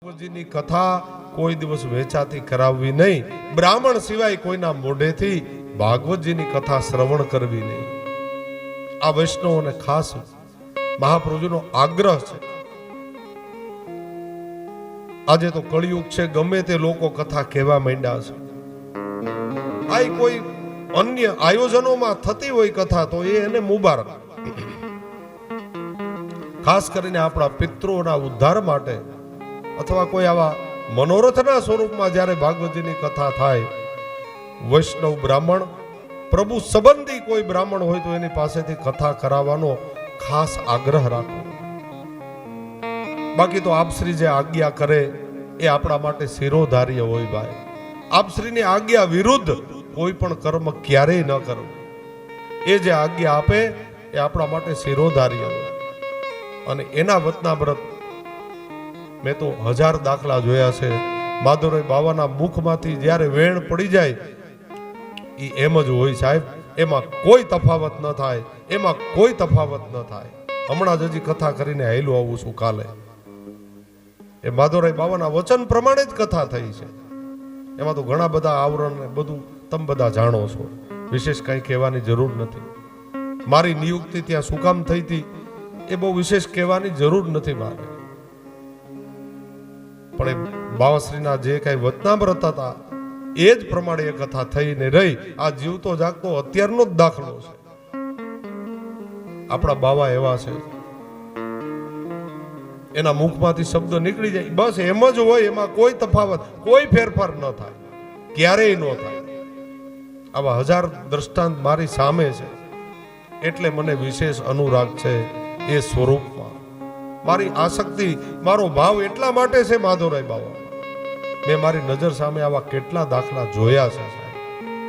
ભાગવતજીની કથા કોઈ દિવસ વેચાતી કરાવવી નહીં, બ્રાહ્મણ સિવાય કોઈના મોઢેથી ભાગવતજીની કથા શ્રવણ કરવી નહીં. આ વૈષ્ણવોને ખાસ મહાપ્રભુજીનો આગ્રહ છે. આજે તો કળિયુગ છે, ગમે તે લોકો કથા કહેવા માંડ્યા છે. આ કોઈ અન્ય આયોજનોમાં થતી હોય કથા તો એને મુબારક. ખાસ કરીને આપણા પિતૃઓના ઉદ્ધાર માટે અથવા કોઈ આવા મનોરથના સ્વરૂપમાં જ્યારે ભાગવતજીની કથા થાય, વૈષ્ણવ બ્રાહ્મણ પ્રભુ સંબંધી કોઈ બ્રાહ્મણ હોય તો એની પાસેથી કથા કરાવવાનો ખાસ આગ્રહ રાખો. બાકી તો આપશ્રી જે આજ્ઞા કરે એ આપણા માટે શિરોધાર્ય હોય. ભાઈ, આપશ્રીની આજ્ઞા વિરુદ્ધ કોઈ પણ કર્મ ક્યારેય ન કરવું. એ જે આજ્ઞા આપે એ આપણા માટે શિરોધાર્ય હોય. અને એના વતનાવ્રત મેં તો 1000 દાખલા જોયા છે. માધવરાય બાવાના મુખમાંથી જ્યારે વેણ પડી જાય એ એમ જ હોય સાહેબ, એમાં કોઈ તફાવત ન થાય, એમાં કોઈ તફાવત ન થાય. હમણાં જ હજી કથા કરીને હાલ્યો આવું છું કાલે. એ માધવરાય બાવાના વચન પ્રમાણે જ કથા થઈ છે. એમાં તો ઘણા બધા આવરણ ને બધું તમે બધા જાણો છો, વિશેષ કંઈ કહેવાની જરૂર નથી. મારી નિયુક્તિ ત્યાં શું કામ થઈ હતી એ બહુ વિશેષ કહેવાની જરૂર નથી મારે. પણ એ બાવાશ્રીના જે કઈ વચનામૃત હતા એ જ પ્રમાણે એ કથા થઈને રહી. આ જીવતો જાગતો અત્યારનો જ દાખલો છે. આપણા બાવા એવા છે, એના મુખમાંથી શબ્દ નીકળી જાય બસ એમ જ હોય, એમાં કોઈ તફાવત કોઈ ફેરફાર ન થાય, ક્યારેય ન થાય. આવા 1000 દ્રષ્ટાંત મારી સામે છે. એટલે મને વિશેષ અનુરાગ છે એ સ્વરૂપમાં. મારી આસક્તિ, મારો ભાવ એટલા માટે છે માધવરાય બાવા. મેં મારી નજર સામે આવા કેટલા દાખલા જોયા છે સાહેબ.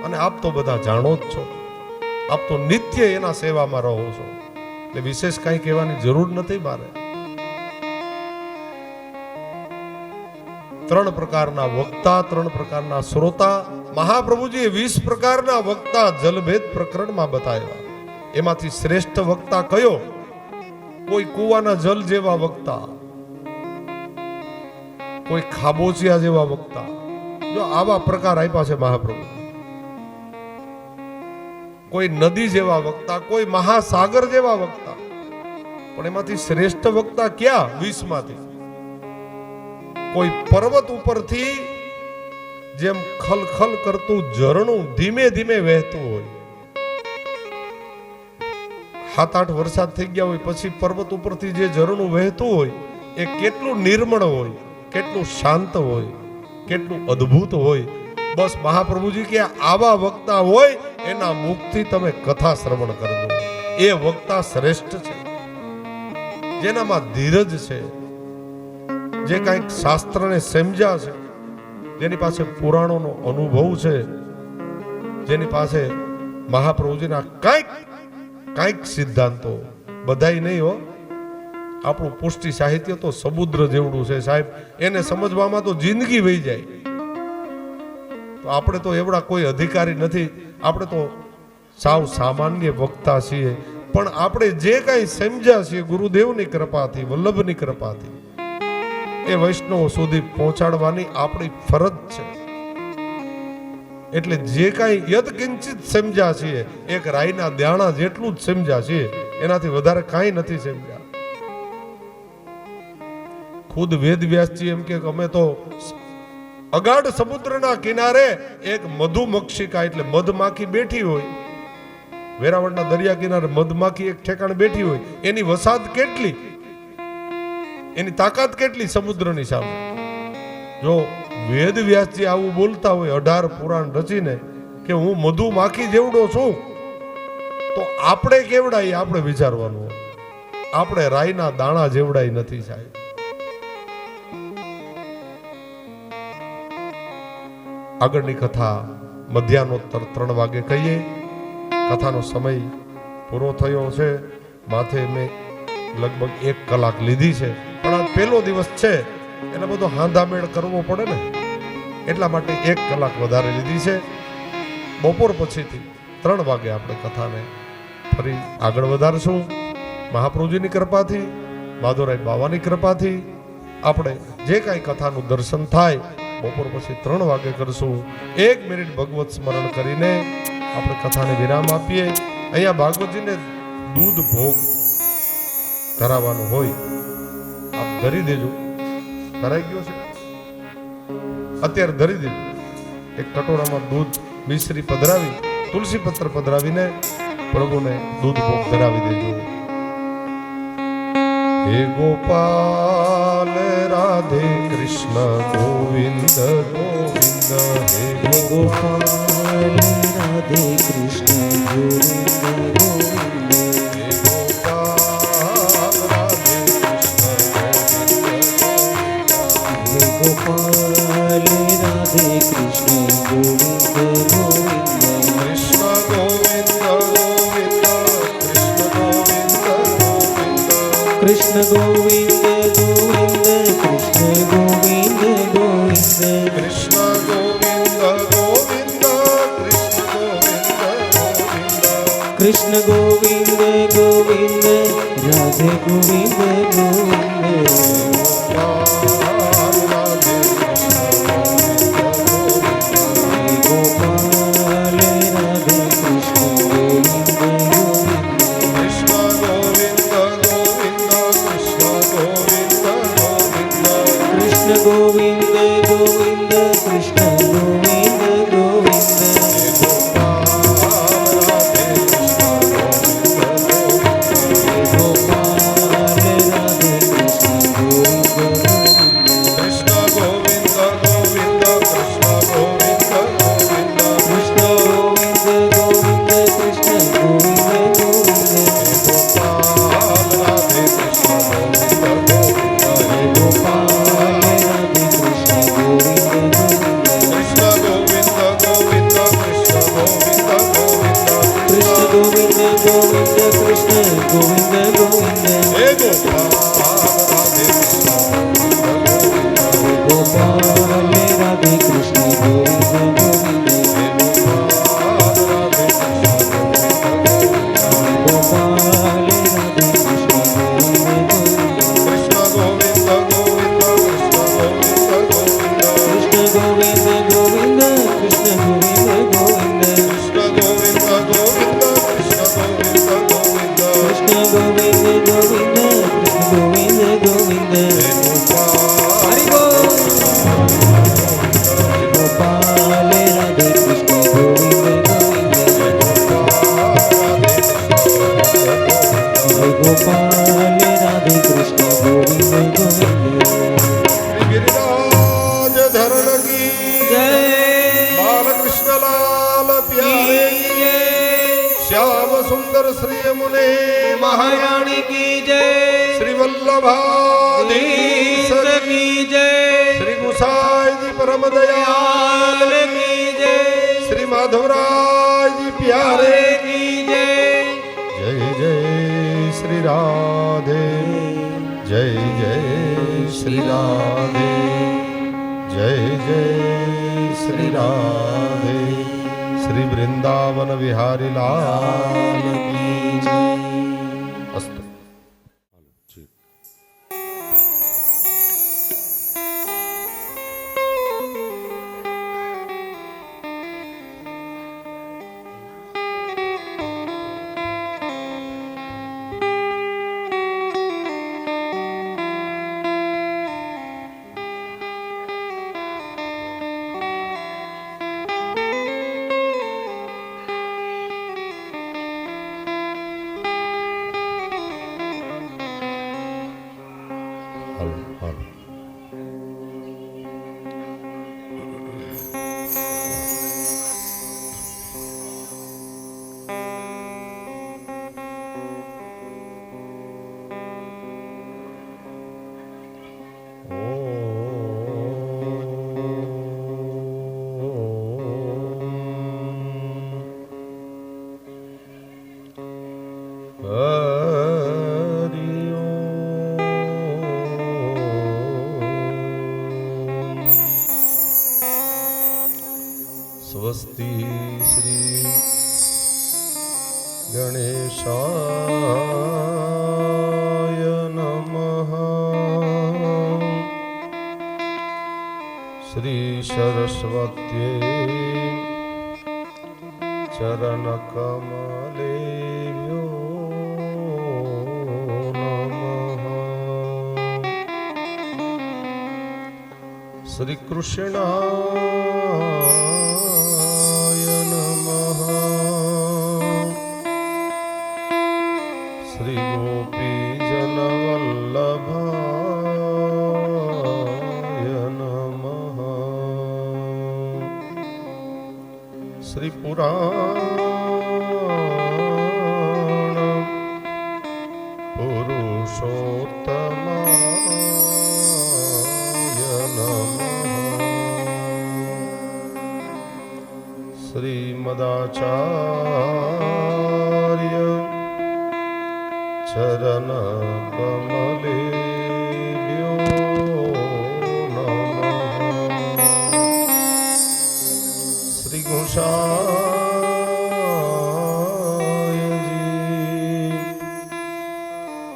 અને આપ તો બધા જાણો જ છો, આપ તો નિત્ય એના સેવામાં રહો છો, એટલે વિશેષ કંઈ કહેવાની જરૂર નથી મારે. 3 પ્રકારના વક્તા, 3 પ્રકારના શ્રોતા. મહાપ્રભુજીએ 20 પ્રકારના વક્તા જલભેદ પ્રકરણમાં બતાવ્યા. એમાંથી શ્રેષ્ઠ વક્તા કયો? કોઈ કુવાના જલ જેવા વક્તા, કોઈ ખાબોચિયા જેવા વક્તા. જો આવા પ્રકાર આપ્યા છે મહાપ્રભુ. કોઈ નદી જેવા વક્તા, કોઈ મહાસાગર જેવા વક્તા. પણ એમાંથી શ્રેષ્ઠ વક્તા ક્યાં? 20 માંથી. કોઈ પર્વત ઉપરથી જેમ ખલખલ કરતું ઝરણું ધીમે ધીમે વહેતું હોય. 7-8 વરસાદ થઈ ગયા હોય પછી પર્વત ઉપરથી જે ઝરણું વહેતું હોય એ કેટલું નિર્મળ હોય, કેટલું શાંત હોય, કેટલું અદ્ભુત હોય. બસ મહાપ્રભુજી કે આવા વક્તા હોય એના મુખથી તમે કથા શ્રવણ કરજો. એ વક્તા શ્રેષ્ઠ છે, જેનામાં ધીરજ છે, જે કંઈક શાસ્ત્રને સમજ્યા છે, જેની પાસે પુરાણોનો અનુભવ છે, જેની પાસે મહાપ્રભુજીના કંઈક સિદ્ધાંતો, બધાય નહીં હો. આપણું પુષ્ટિ સાહિત્ય તો સમુદ્ર જેવડું છે સાહેબ, એને સમજવામાં તો જિંદગી વહી જાય. તો આપણે તો એવડા કોઈ અધિકારી નથી, આપણે તો સાવ સામાન્ય વક્તા છીએ. પણ આપણે જે કાંઈ સમજ્યા છીએ ગુરુદેવની કૃપાથી, વલ્લભની કૃપાથી, એ વૈષ્ણવ સુધી પહોંચાડવાની આપણી ફરજ છે. એટલે જે કાંઈ યદકિંચિત સમજ્યા છીએ, એક રાઈના દાણા જેટલું જ સમજ્યા છીએ, એનાથી વધારે કાંઈ નથી સમજ્યા. ખુદ વેદવ્યાસજી એમ કે અમે તો અગાઢ સમુદ્રના કિનારે એક મધુમક્ષિકા એટલે મધમાખી બેઠી હોય, વેરાવળના દરિયા કિનારે મધમાખી એક ઠેકાણે બેઠી હોય, એની વસાદ કેટલી, એની તાકાત કેટલી સમુદ્રની સામે. જો વેદવ્યાસજી આવું બોલતા હોય 18 પુરાણ રચીને કે હું મધુમાખી જેવડો છું, તો આપણે કેવડાય આપણે વિચારવાનું. આપણે રાઈના દાણા જેવડાય નથી સાહેબ. આગળની કથા મધ્યાહ્નોત્તર 3 વાગે કહીએ. કથાનો સમય પૂરો થયો છે. માથે મેં લગભગ 1 કલાક લીધી છે, પણ આ પહેલો દિવસ છે, એને બધો હાંધામેળ કરવો પડે ને, એટલા માટે 1 કલાક વધારે લીધી છે. બપોર પછીથી 3 વાગે આપણે કથાને ફરી આગળ વધારશું. મહાપ્રભુજીની કૃપાથી, માધવરાય બાવાની કૃપાથી આપણે જે કાંઈ કથાનું દર્શન થાય બપોર પછી 3 વાગે કરશું. 1 મિનિટ ભગવત સ્મરણ કરીને આપણે કથાને વિરામ આપીએ. અહીંયા ભાગવતજીને દૂધ ભોગ ધરાવવાનો હોય, આપ ધરી દેજો. ધરાઈ ગયો છે અત્યારે, ધરી દેજો. એક કટોરામાં દૂધ, મિશ્રી પધરાવી, તુલસી પત્ર પધરાવીને પ્રભુને દૂધ ભોગ ધરાવી દેજો. હે ગોપાલ રાધે કૃષ્ણ ગોવિંદ ગોવિંદ. હે ગોપાલ રાધે કૃષ્ણ ગોવિંદ ગોવિંદ. હે ગોપાલ રાધે કૃષ્ણ ગોવિંદ ગોવિંદ. હે ગોપાલ રાધે કૃષ્ણ ગોવિંદ ગોવિંદ. કૃષ્ણ ગોવિંદ ગોવિંદ કૃષ્ણ ગોવિંદ ગોવિંદ કૃષ્ણ ગોવિંદ ગોવિંદ. કૃષ્ણ ગોવિંદ ગોવિંદ રાધે ગોવિંદ ગોવિંદ. ગોપાલ રાધે કૃષ્ણ ગોવિંદ ગોવિંદ. કૃષ્ણ ગોવિંદ ગોવિંદ કૃષ્ણ ગોવિંદ ગોવિંદ. કૃષ્ણ ગોવિંદ ગોવિંદ કૃષ્ણ ગોવિંદ ગોવિંદ. ગોપાલ રાધે કૃષ્ણ ગોવિંદ ગોવિંદ. કૃષ્ણ ગોવિંદ ગોવિંદ કૃષ્ણ ગોવિંદ ગોવિંદ. કૃષ્ણ ગોવિંદ ગોવિંદ કૃષ્ણ ગોવિંદ ગોવિંદ. ગોપાલ રાધે કૃષ્ણ ગોવિંદ ગોવિંદ. ગોપાલ રાધે કૃષ્ણ ગોવિંદ ગોવિંદ. કૃષ્ણ ગોવિંદ ગોવિંદ કૃષ્ણ ગોવિંદ ગોવિંદ. કૃષ્ણ ગોવિંદ ગોવિંદ કૃષ્ણ ગોવિંદ ગોવિંદ. હે ગોપાલ રાધે કૃષ્ણ ગોવિંદ ગોવિંદ. ગોપાલ રાધે કૃષ્ણ ગોવિંદ ગોવિંદ. ગોપાલ રાધે કૃષ્ણ ગોવિંદ ગોવિંદ. ગોપાલ રાધે કૃષ્ણ ગોવિંદ ગોવિંદ. કૃષ્ણ ગોવિંદ ગોવિંદ કૃષ્ણ ગોવિંદ ગોવિંદ. કૃષ્ણ ગોવિંદ ગોવિંદ કૃષ્ણ ગોવિંદ ગોવિંદ. કૃષ્ણ ગોવિંદ ગોવિંદ કૃષ્ણ ગોવિંદ ગોવિંદ. કૃષ્ણ ગોવિંદ ગોવિંદ કૃષ્ણ ગોવિંદ ગોવિંદ. હરિ બોલ. ગોપાલ રાધે કૃષ્ણ ગોવિંદ ગોવિંદ. જય ગોપાલ રાધે કૃષ્ણ ગોવિંદ ગોવિંદ. ગિરિરાજ ધરણ કી જય બાલકૃષ્ણ લાલ પ્યારે જય શ્યામ સુંદર શ્રી યમુને મહારાણી કી જય. શ્રી વલ્લભાધીશ કી જય. શ્રી ગુસાઈજી પરમ દયાલ કી જય. શ્રી માધવરાયજી પ્યારે કી જય. જય જય શ્રી રાધે. જય જય શ્રી રાધે. જય જય શ્રી રાધે. શ્રી વૃંદાવન વિહારી લાલ કી જય. અસ્તુ. હાલો હાલો. સ્વસ્તિ શ્રી ગણેશાય નમઃ. श्री सरस्वत्यै चरणकमलेभ्यो नमः। श्री कृष्णाय नमः। श्री गोपीजनवल्लभाय नमः। श्री पुराण पुरुषोत्तमाय नमः। श्रीमदाचार्य चरण कमलेभ्यो नमः। श्री गोसाईजी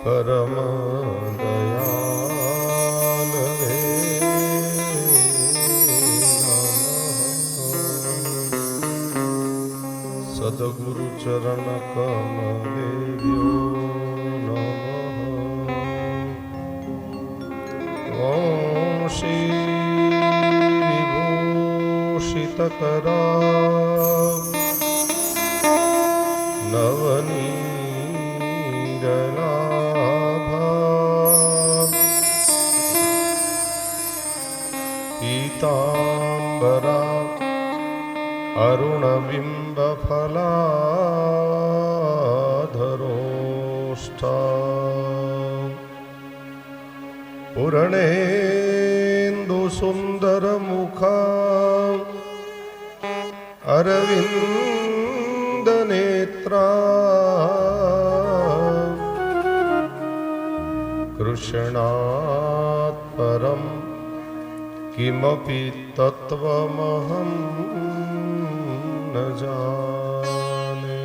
परम दयाल हे नमः। सद्गुरु चरण कमलेभ्यो ओम श्री विभूषितकरा नवनीरलाभा पीताम्बरा अरुणबिम्बफलाधरोष्ठा पूर्णेन्दु सुन्दरमुखा अरविन्दनेत्रा कृष्णात् परं किमपि तत्त्वमहं न जाने।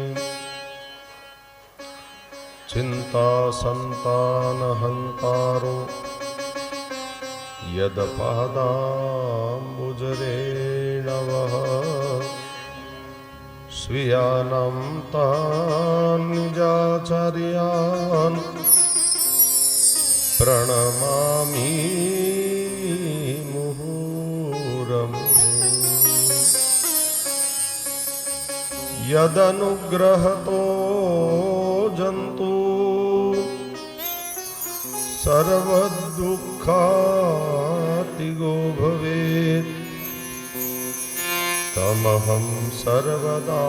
चिन्तासन्तानहन्तारो यदपादाम्बुजरेणवः स्वीयानां तान् निजाचार्यान् प्रणमामि मुहुर्मुहुः। यदनुग्रहतो जन्तु सर्वदुःखातिगो भवेत् तमहं सर्वदा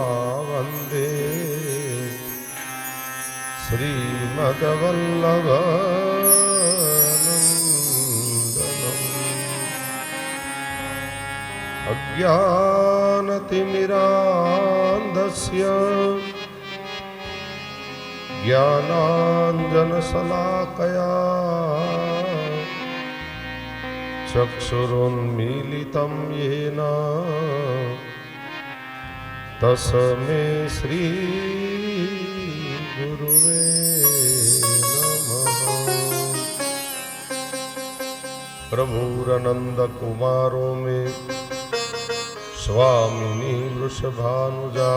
वन्दे श्रीमद्वल्लभानन्दनम्। अज्ञानतिमिरान्धस्य ज्ञानाञ्जनशलाकया चक्षुरुन्मीलितं येन तस्मै श्रीगुरुवे नमः। प्रभुरनन्दकुमारो मे स्वामिनी वृषभानुजा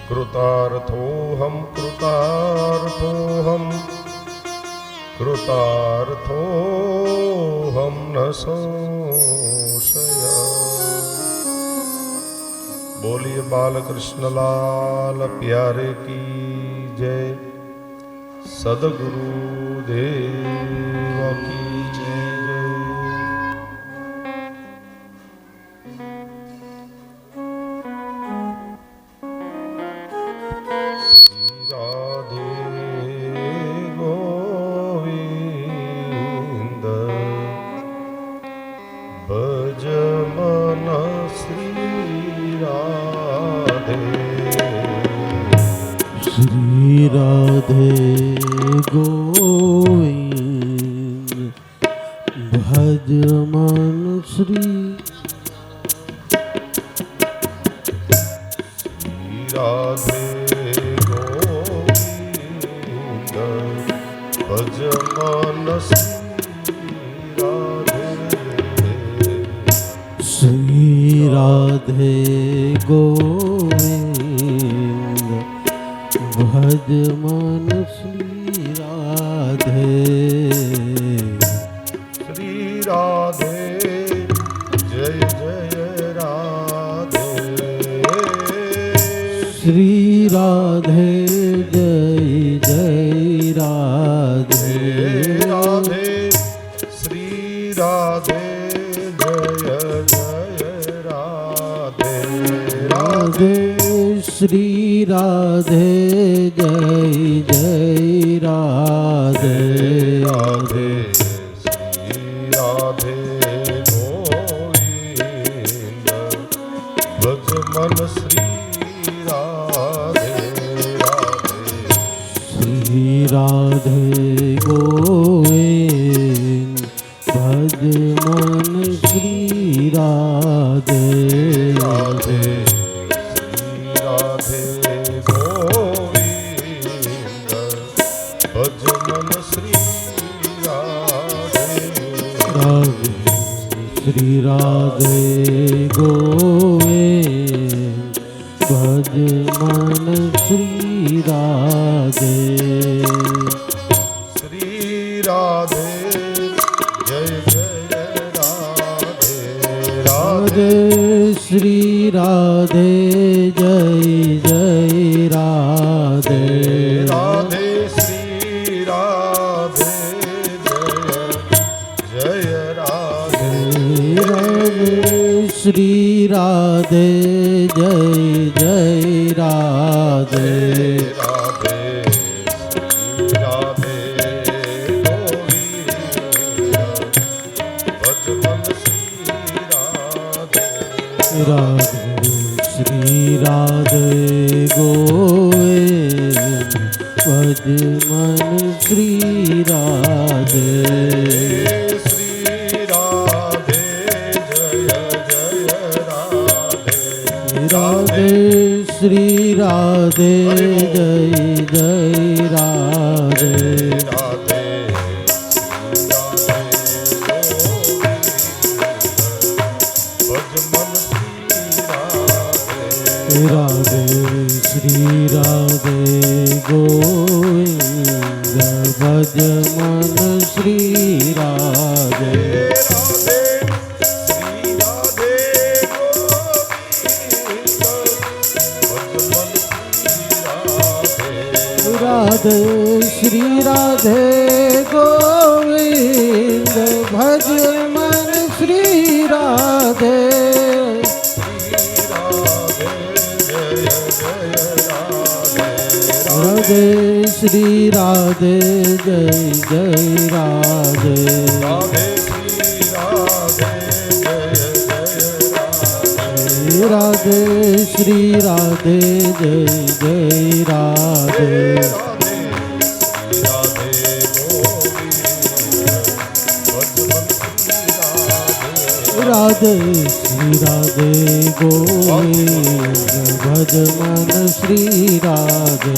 कृतार्थोऽहं कृतार्थोऽहं कृतार्थोऽहं न संशय। बोलिए बालकृष्ण लाल प्यारे की जय। सद्गुरु देव की जय। राधे गोविंद भज मन श्री। राधे गोविंद भज मन श्री राधे। રાધે ગોવિંદ ભજ મન શ્રી રાધે શ્રી રાધે જય જય રાધે શ્રી રાધે જય જય રાધે રાધે શ્રી રાધે જય જય રાધે રાધે શ્રી રાધે જય જય રાધે રાધે શ્રી રાધે ગોવિંદ ભજ મન શ્રી રાધે રાધે શ્રી રાધે ગોવિંદ ભજ મન શ્રી રાધે રાધે શ્રી રાધે ગોવિંદ ભજ મન શ્રી રાધે રાધે શ્રી રાધે ગોવિંદ ભજ મન શ્રી રાધે શ્રી રાધે જય જય રાધે રાધે શ્રી રાધે જય જય રાધે રાધે શ્રી રાધે જય જય રાધે શ્રી રાધે જય જય રાધે રાધે શ્રી રાધે ગોવિંદ ભજ મન શ્રી રાધે રાધે શ્રી રાધે જય જય રાધે રાધે રાધે શ્રી રાધે ગોવિંદ ભજ મન શ્રી રાધે રાધે શ્રી રાધે ગોવિંદ ભજ મન શ્રી રાધે રાધે શ્રી રાધે જય જય રાધે રાધે શ્રી રાધે જય જય રાધે રાધે શ્રી રાધે ગોવિંદ ભજ મન શ્રી રાધે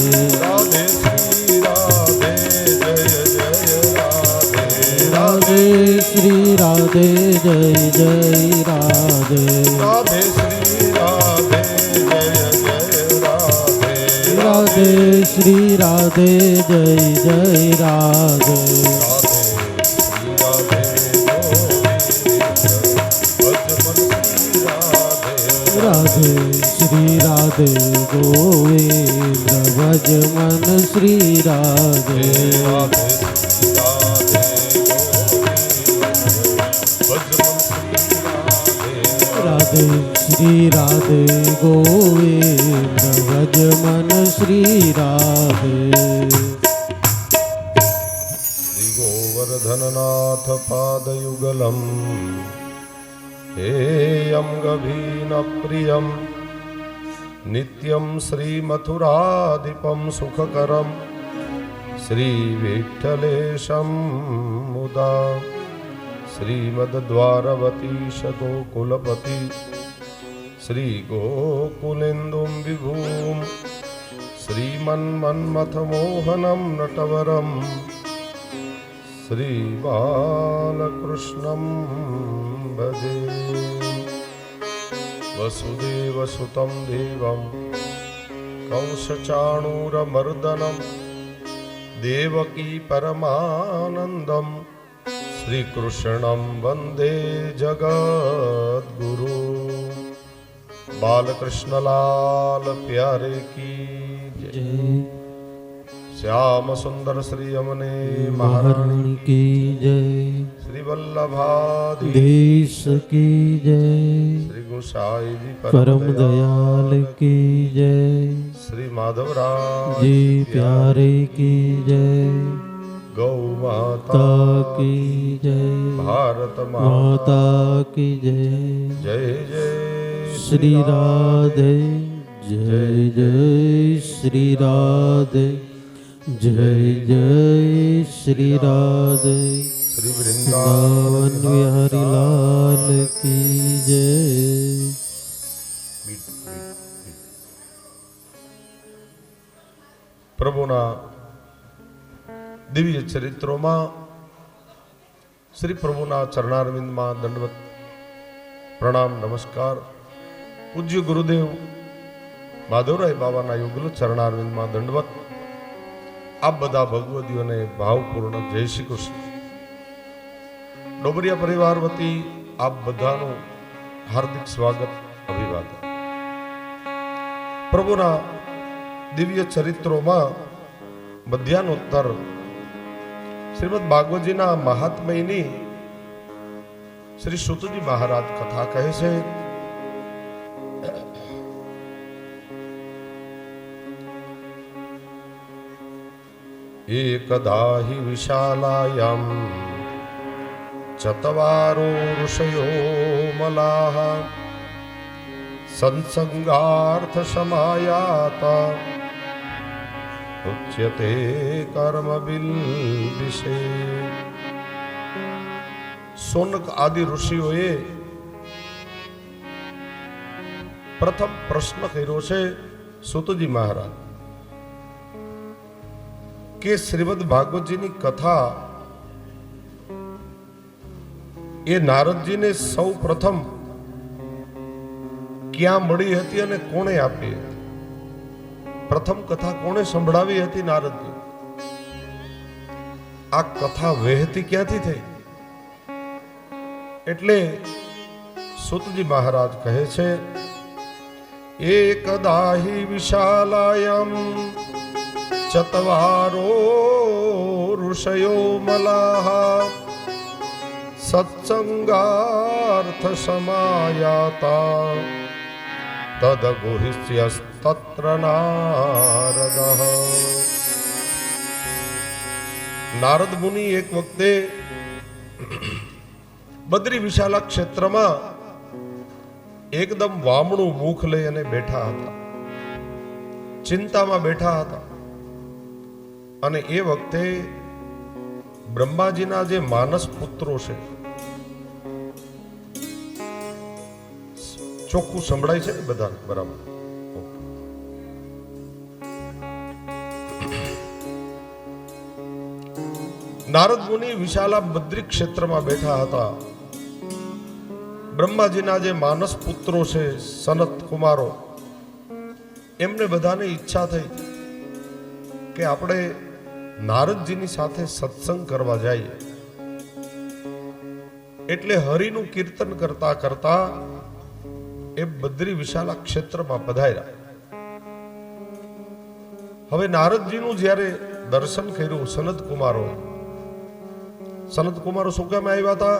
રાધે શ્રી રાધે જય જય રાધે રાધે શ્રી રાધે જય જય રાધે રાધે શ્રી રાધે ગોવિંદ ભજ મન શ્રી રાધે રાધે શ્રી રાધે ગોવિંદ ભજ મન શ્રી રાધે શ્રી ગોવર્ધનનાથ પાદયુગલમ हेयं गभीन प्रियं नित्यं श्रीमथुराधिपं सुखकरं श्रीविठ्ठलेशं मुदा श्रीमद्द्वारवतीश गोकुलपति श्रीगोकुलेन्दुं विभूं श्रीमन्मन्मथमोहनं नटवरं श्रीबालकृष्णं भजे। વસુદેવસુતમ દેવમ કંસચાણૂરમર્દનમ દેવકી પરમાનંદમ શ્રીકૃષ્ણમ વંદે જગદ્ગુરુ. બાલકૃષ્ણલાલ પ્યારે કી જય. શ્યામ સુંદર શ્રી અમને મહારાણી की जय. શ્રી વલ્લભાધી देश की जय. શ્રી ગુસાઈજી परम दयाल की जय. શ્રી માધવરાજ जी प्यारे की जय. ગૌ માતા ता की जय. ભારત माता की जय. જય જય श्री राधे जय जय श्री राधे जय जय श्री राधे. શ્રી वृंदावन વૃંદાવન बिहारी लाल की जय. પ્રભુના દિવ્ય ચરિત્રોમાં શ્રી પ્રભુના ચરણારવિંદમાં દંડવત પ્રણામ નમસ્કાર. પૂજ્ય ગુરુદેવ માધવરાય બાબાના યુગલ ચરણારવિંદમાં દંડવત. આપ બધા ભગવદીઓને ભાવપૂર્ણ જય શ્રી કૃષ્ણ. ડોબરિયા પરિવાર વતી આપ બધાનું હાર્દિક સ્વાગત, અભિવાદન. પ્રભુના દિવ્ય ચરિત્રોમાં મધ્યાનોત્તર શ્રીમદ ભાગવતજીના મહાત્મયની શ્રી સુતજી મહારાજ કથા કહે છે. એકદા હિ વિશાલાયામ ચતવારો ઋષયો મલાહ સંસંગાર્થ સમાયાતા ઉચ્યતે કર્મ બિલ્બિષે. સોનક આદિ ઋષિઓએ પ્રથમ પ્રશ્ન કર્યો છે સુતજી મહારાજ કે શ્રીમદ ભાગવતજીની કથા એ નારદજીને સૌ પ્રથમ ક્યાં મળી હતી અને કોણે આપી હતી? પ્રથમ કથા કોણે સંભળાવી હતી? નારદજી. આ કથા વહેતી ક્યાંથી થઈ? એટલે સુતજી મહારાજ કહે છે એકદા હિ વિશાલાયમ ચતવારો ઋષયો મલાહ સત્સંગાર્થ સમાયાતા તદગુહિષ્યસ્તત્ર નારદ. નારદ મુનિ એક વખતે બદ્રી વિશાલા ક્ષેત્રમાં એકદમ વામણું મુખ લઈ અને બેઠા હતા, ચિંતામાં બેઠા હતા. અને એ વખતે બ્રહ્માજીના જે માનસ પુત્રો છે, ચોખ્ખું સંભળાય છે ને બધા બરાબર? નારદ મુનિ વિશાલા બદ્રી ક્ષેત્રમાં બેઠા હતા. બ્રહ્માજીના જે માનસ પુત્રો છે, સનત કુમારો, એમને બધાને ઈચ્છા થઈ કે આપણે નારદજીની સાથે સત્સંગ કરવા જઈએ. એટલે હરિનું કીર્તન કરતા કરતા એ બદ્રી વિશાલા ક્ષેત્રમાં પધાર્યા. હવે નારદજીનું જ્યારે દર્શન કર્યું સનત કુમારો શું કામ આવ્યા હતા?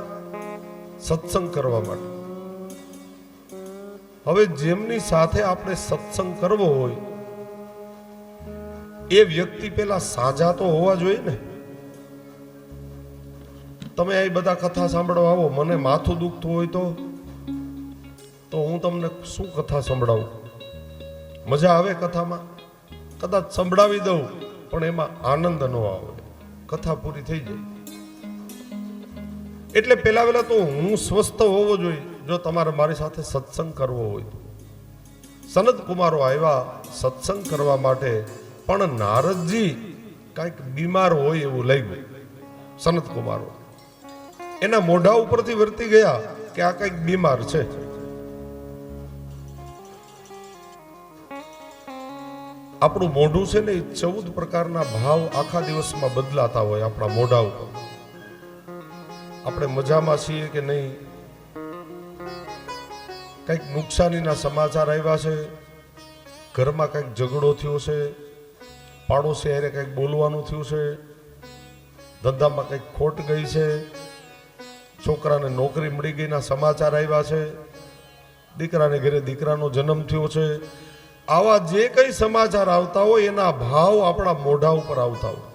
સત્સંગ કરવા માટે. હવે જેમની સાથે આપણે સત્સંગ કરવો હોય એ વ્યક્તિ પેલા સાજા તો હોવા જોઈએ ને. તમે આ બધા કથા સાંભળવા આવો, મને માથું દુખતું હોય તો હું તમને શું કથા સંભળાવું? મજા આવે કથામાં? કદાચ સંભળાવી દઉં પણ એમાં આનંદ ન આવે, કથા પૂરી થઈ જાય. એટલે પેલા તો હું સ્વસ્થ હોવો જોઈએ જો તમારે મારી સાથે સત્સંગ કરવો હોય. સનત કુમારો આવ્યા સત્સંગ કરવા માટે, પણ નારદજી કાંઈક બીમાર હોય એવું લાગ્યું. સનત કુમારો એના મોઢા ઉપરથી વર્તી ગયા કે આ કંઈક બીમાર છે. આપણું મોઢું છે ને એ 14 પ્રકારના ભાવ આખા દિવસમાં બદલાતા હોય આપણા મોઢા ઉપર. આપણે મજામાં છીએ કે નહીં, કંઈક નુકસાનીના સમાચાર આવ્યા છે, ઘરમાં કંઈક ઝઘડો થયો છે, પાડોશી હારે કંઈક બોલવાનું થયું છે, ધંધામાં કંઈક ખોટ ગઈ છે, છોકરાને નોકરી મળી ગઈના સમાચાર આવ્યા છે, દીકરાને ઘરે દીકરાનો જન્મ થયો છે. આવા જે કંઈ સમાચાર આવતા હોય એના ભાવ આપણા મોઢા ઉપર આવતા હોય.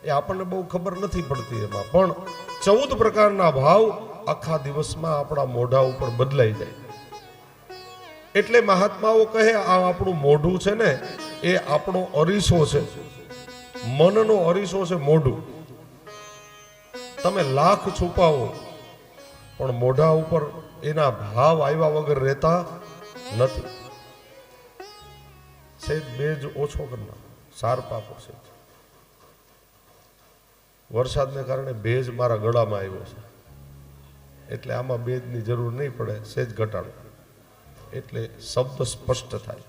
એ આપણને બહુ ખબર નથી પડતી એમાં, પણ 14 પ્રકારના ભાવ આખા દિવસમાં આપણા મોઢા ઉપર બદલાઈ જાય. એટલે મહાત્માઓ કહે આ આપણું મોઢું છે ને એ આપણો અરીસો છે, મનનો અરીસો છે મોઢું. તમે લાખ છુપાવો પણ મોઢા ઉપર એના ભાવ આવ્યા વગર રહેતા નથી. સેજ બેજ ઓછો કરના સાર પાપો છે. વરસાદને કારણે ભેજ મારા ગળામાં આવ્યો છે, એટલે આમાં બેજની જરૂર નહીં પડે, સેજ ઘટાડો એટલે શબ્દ સ્પષ્ટ થાય.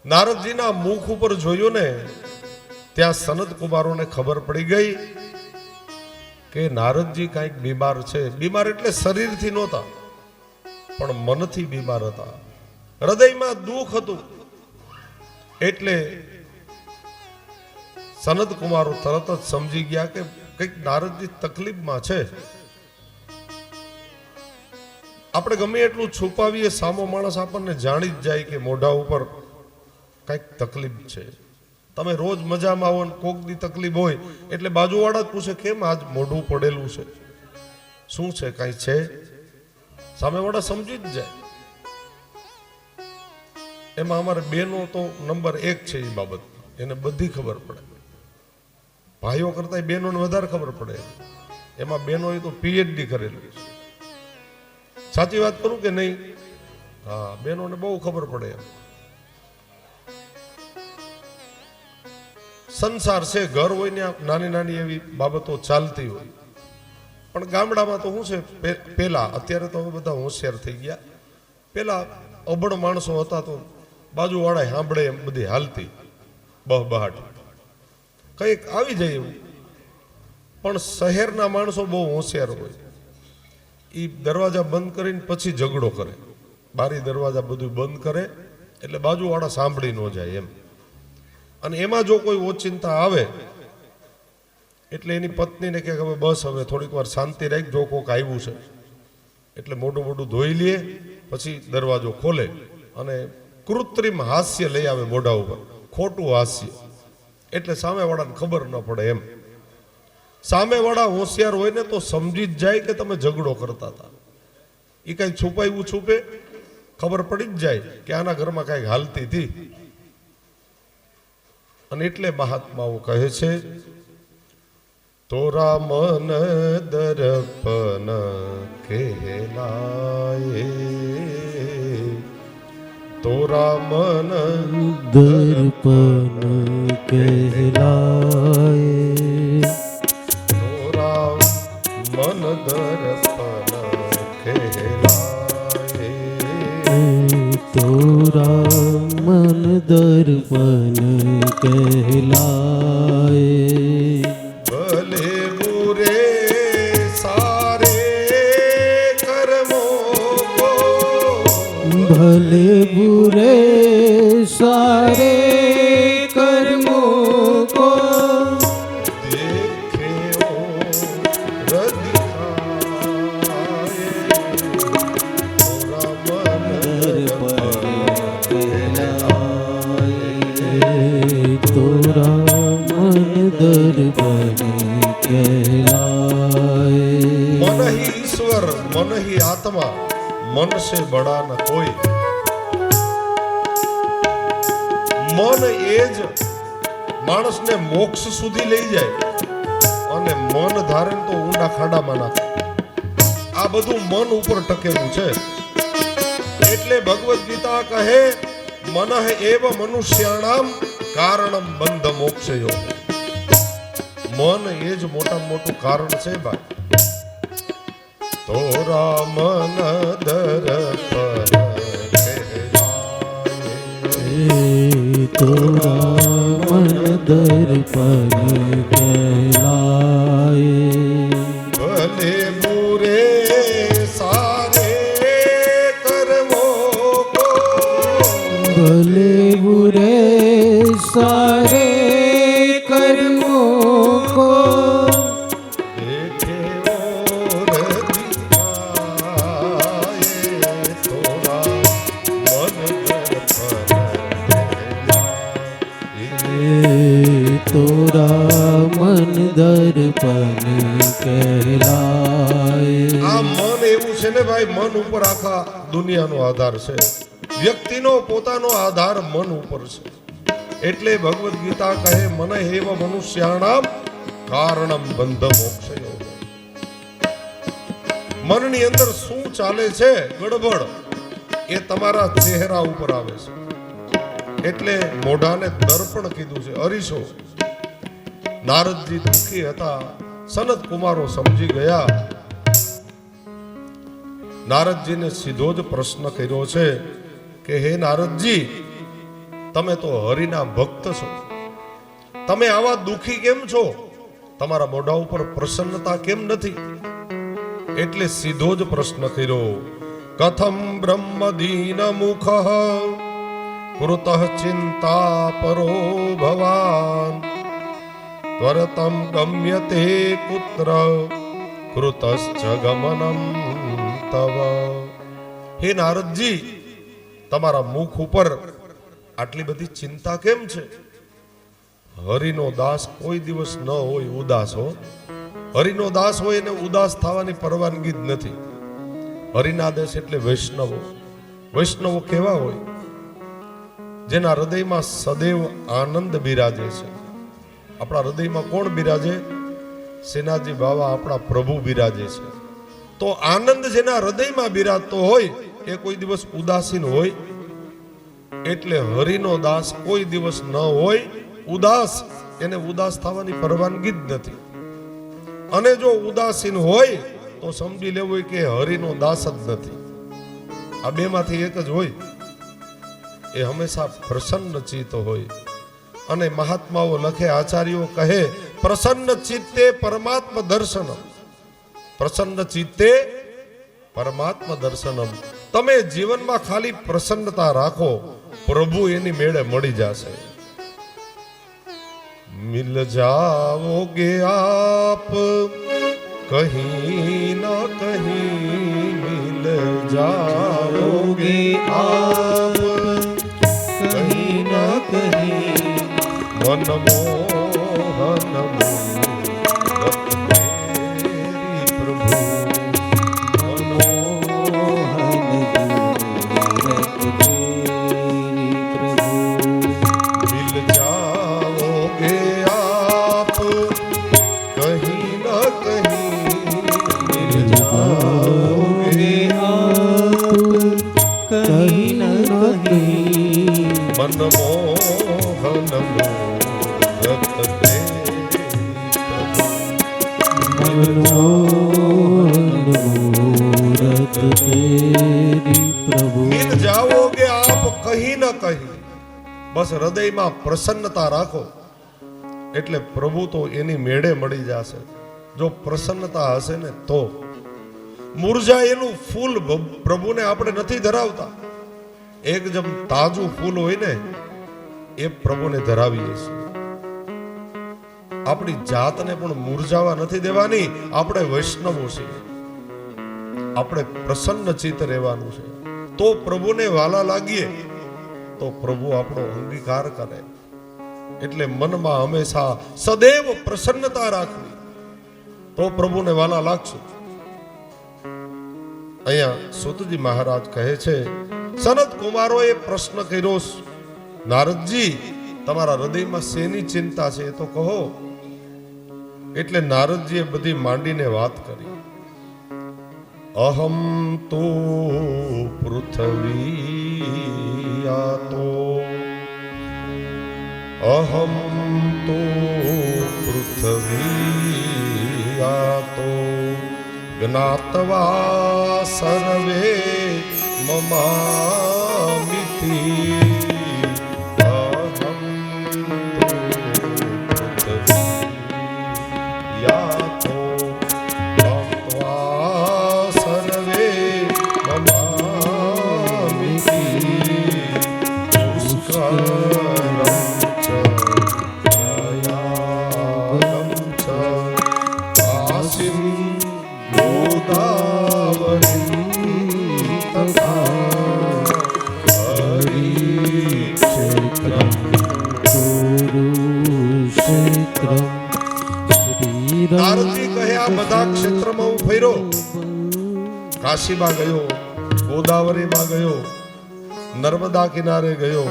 નારદજીના મુખ ઉપર જોયું ને ત્યાં સનત કુમારોને ખબર પડી ગઈ કે નારદજી કાંઈક બીમાર છે. બીમાર એટલે શરીરથી નહોતા પણ મનથી બીમાર હતા, હૃદયમાં દુઃખ હતું. એટલે સનત કુમારો તરત જ સમજી ગયા કે કંઈક નારદજી તકલીફમાં છે. આપણે ગમે એટલું છુપાવીએ, સામો માણસ આપણને જાણી જ જાય કે મોઢા ઉપર કંઈક તકલીફ છે. તમે રોજ મજામાં આવો ને કોકની તકલીફ હોય એટલે બાજુવાળા જ પૂછે કેમ આજ મોઢું પડેલું છે, શું છે, કાંઈ છે? સામેવાળા સમજી જ જાય. એમાં અમારે બેનો તો નંબર 1 છે એ બાબત, એને બધી ખબર પડે. ભાઈઓ કરતા બહેનોને વધારે ખબર પડે. એમાં બહેનોએ તો PhD કરેલું છે. સાચી વાત કરું કે નહીં? હા, બહેનોને બહુ ખબર પડે. સંસાર છે, ઘર હોય ને નાની નાની એવી બાબતો ચાલતી હોય, પણ ગામડામાં તો શું છે, પેલા, અત્યારે તો બધા હોશિયાર થઈ ગયા. પેલા અભણ માણસો હતા તો બાજુવાળા સાંભળે એમ બધી હાલતી બહબહાટ કંઈક આવી જાય એવું. પણ શહેરના માણસો બહુ હોશિયાર હોય, એ દરવાજા બંધ કરીને પછી ઝઘડો કરે, બારી દરવાજા બધું બંધ કરે એટલે બાજુવાળા સાંભળી ન જાય એમ. અને એમાં જો કોઈ ઓચિંતા આવે એટલે એની પત્નીને કહે હવે બસ, હવે થોડીક વાર શાંતિ રાખ, જો કોક આવ્યું છે. એટલે મોઢું મોઢું ધોઈ લે, પછી દરવાજો ખોલે અને કૃત્રિમ હાસ્ય લઈ આવે મોઢા ઉપર, ખોટું હાસ્ય, એટલે સામેવાળાને ખબર ન પડે એમ. સામેવાળા હોશિયાર હોય ને તો સમજી જ જાય કે તમે ઝઘડો કરતા હતા. એ કઈ છુપાયું છુપે, ખબર પડી જ જાય કે આના ઘરમાં કઈક હાલતી હતી. અને એટલે મહાત્માઓ કહે છે તોરા મન દર્પણ કહેલાય, તોરા મન દર્પણ કહેલાય, તોરા મન દર્પણ કહેલાય, તોરા મન દર્પણ કહેલાય. ભલે બુરે સારે કર્મો કો, ભલે બુરે સારે કર્મો કો, દેખે ઓ રદિખાએ, તોરા મન તોરા મન દર્પણ કહેલાય. मन ही ईश्वर, मन ही आत्मा, मन से बड़ा न कोई. મન એ જ માણસને મોક્ષ સુધી લઈ જાય, અને મન ધારે તો ઊંડા ખાડામાં નાખે. આ બધું મન ઉપર ટકેલું છે. એટલે ભગવદ ગીતા કહે મન એવ મનુષ્યાણામ કારણમ બંધ મોક્ષયો. મન એ જ મોટામાં મોટું કારણ છે ભાઈ. તોરા મન દર્પણ તોરા મન દર્પણ કહેલાય. ભલે બુરે સારે કરવો કો, ભલે બુરે સારે કર્મો કો, દેખે ઓર દિખાએ તોરા મન દર્પણ તોરા મન દર્પણ કહેલાય. આ મન એવું છે ને ભાઈ, મન ઉપર આખા દુનિયાનો આધાર છે. વ્યક્તિનો પોતાનો આધાર મન ઉપર છે. એટલે ભગવદ્ ગીતા કહે મન એવ મનુષ્યાણામ કારણમ બંધ મોક્ષયો. મનની અંદર શું ચાલે છે ગડબડ, એ તમારા ચહેરા ઉપર આવે છે. એટલે મોઢાને દર્પણ કીધું છે, અરીસો. નારદજી દુઃખી હતા, સનત કુમારો સમજી ગયા. નારદજીને સીધો જ પ્રશ્ન કર્યો છે કે હે નારદજી, તમે તો હરિના ભક્ત છો, તમે આવા દુઃખી કેમ છો? તમારા મોઢા ઉપર પ્રસન્નતા કેમ નથી? એટલે સીધો જ પ્રશ્ન કર્યો, કથમ બ્રહ્મ દીન મુખ કૃતઃ ચિંતા પરો ભવાન ત્વરતમ ગમ્યતે પુત્ર કૃતશ્ચ ગમનમ તવ. હે નારદજી, તમારા મુખ ઉપર આટલી બધી ચિંતા કેમ છે? હરિનો દાસ કોઈ દિવસ ન હોય ઉદાસ હો. હરિનો દાસ હોય એને ઉદાસ થવાની પરવાનગી જ નથી. હરિના દાસ એટલે વૈષ્ણવો. વૈષ્ણવો કેવા હોય? જેના હૃદયમાં સદૈવ આનંદ બિરાજે છે. આપણા હૃદયમાં કોણ બિરાજે? સેનાજી બાવા આપણા પ્રભુ બિરાજે છે. તો આનંદ જેના હૃદયમાં બિરાજતો હોય એ કોઈ દિવસ ઉદાસીન હોય? એટલે હરિનો દાસ કોઈ દિવસ ન હોય ઉદાસ, એને ઉદાસ થવાની પરવાનગી જ નથી. અને જો ઉદાસીન હોય તો સમજી લેવું કે હરિનો દાસ જ નથી. આ બેમાંથી એક જ હોય. એ હંમેશા પ્રસન્ન ચિત્ત હોય. અને મહાત્માઓ લખે, આચાર્યો કહે, પ્રસન્ન ચિત્તે પરમાત્મ દર્શનમ. પ્રસન્ન ચિત્તે પરમાત્મ દર્શનમ. તમે જીવનમાં ખાલી પ્રસન્નતા રાખો, પ્રભુ એની મેળે મળી જશે. મિલ જાઓગે આપ કહી ના કહી, મિલ જાઓગે આપ કહી ન કહી, મનમોહન પ્રભુ મિલ જાઓગે આપ કહી ન કહી, મિલ જાઓગે કહી ન કહી, મનમોહન મૂરત તેરી પ્રભુ. મિલ જાઓગે આપ કહી ન કહી. બસ હૃદયમાં પ્રસન્નતા રાખો એટલે પ્રભુ તો એની મેળે મળી જશે. જો પ્રસન્નતા હશે ને તો. મુરઝાયેલું ફૂલ પ્રભુને આપણે નથી ધરાવતા. એકદમ તાજું ફૂલ હોય ને એ પ્રભુને ધરાવીએ છીએ. આપણી જાતને પણ મુરઝાવા નથી દેવાની. આપણે વૈષ્ણવો છીએ, આપણે પ્રસન્ન ચિત્ત રહેવાનું છે. તો પ્રભુને વાલા લાગીએ તો પ્રભુ આપણો અંગીકાર કરે. એટલે મનમાં હંમેશા સદૈવ પ્રસન્નતા રાખવી, તો પ્રભુને વાલા લાગશું. અહીંયા સુતજી મહારાજ કહે છે, સનત કુમારોએ પ્રશ્ન કર્યો, નારદજી તમારા હૃદયમાં શેની ચિંતા છે એ તો કહો. એટલે નારદજીએ બધી માંડીને વાત કરી. અહમ તો પૃથ્વી આતો, અહમ તો પૃથ્વી આતો જ્ઞાતવા સર્વે મમામિતિ અહં તુ પૃથ્વી યાતો ભક્ત્વા સર્વે મમામિતિ પુષ્કરં ચ પ્રયાગં ચ કાશીં ગોદાવરીં તથા હરિક્ષેત્રં કુરુક્ષેત્રમ નારદજી કહે આ બધા ક્ષેત્રમાં હું ફર્યો, કાશીમાં ગયો, ગોદાવરીમાં ગયો, નર્મદા કિનારે ગયો,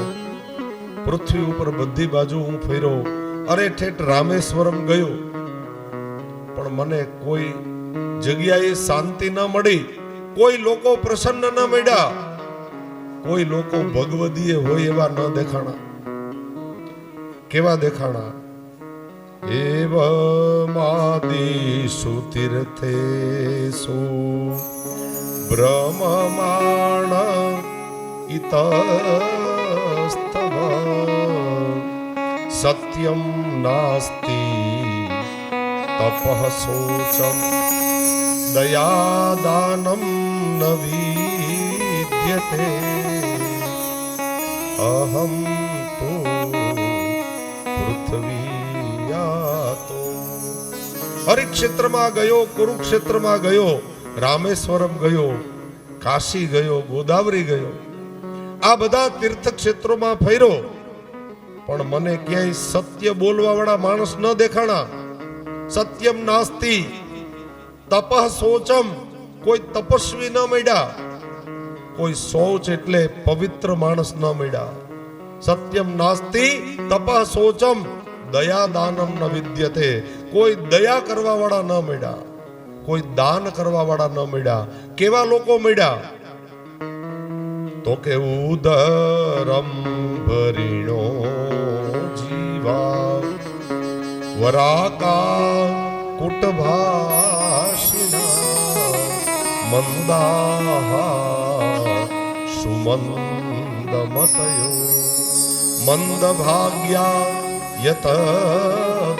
પૃથ્વી ઉપર બધી બાજુ હું ફર્યો, અરે ઠેઠ રામેશ્વરમ ગયો, પણ મને કોઈ જગ્યાએ શાંતિ ન મળી, કોઈ લોકો પ્રસન્ન ન મળ્યા, કોઈ લોકો ભગવદીય હોય એવા ન દેખાણા. કેવા દેખાણા? એવ માદિષુ તીર્થેષુ બ્રહ્મમાણ ઇતસ્તવ સત્યમ નાસ્તિ તપઃ શોચમ દયાદાનમ ન વિદ્યતે અહં તો પૃથ્વીયાતો. હરિક્ષેત્રમાં ગયો, કુરુક્ષેત્રમાં ગયો, રામેશ્વરમ ગયો, કાશી ગયો, ગોદાવરી ગયો, આ બધા તીર્થ ક્ષેત્રોમાં ફર્યો, પણ મને ક્યાંય સત્ય બોલવા વાળા માણસ ન દેખાણા. સત્યમ નાસ્તિ તપઃ શોચમ, કોઈ તપસ્વી ન મળ્યા, કોઈ શૌચ એટલે પવિત્ર માણસ ન મળ્યા. સત્યમ નાસ્તિ તપઃ શોચમ દયાદાનમ ન વિદ્યતે, કોઈ દયા કરવા વાળા ન મળ્યા, કોઈ દાન કરવા વાળા ન મળ્યા. કેવા લોકો મળ્યા? તો કે ઉદરમ ભરીણો જીવા વરાકા કુટભાષિણા મંદાહા સુમંદમતયો મંદભાગ્યા યત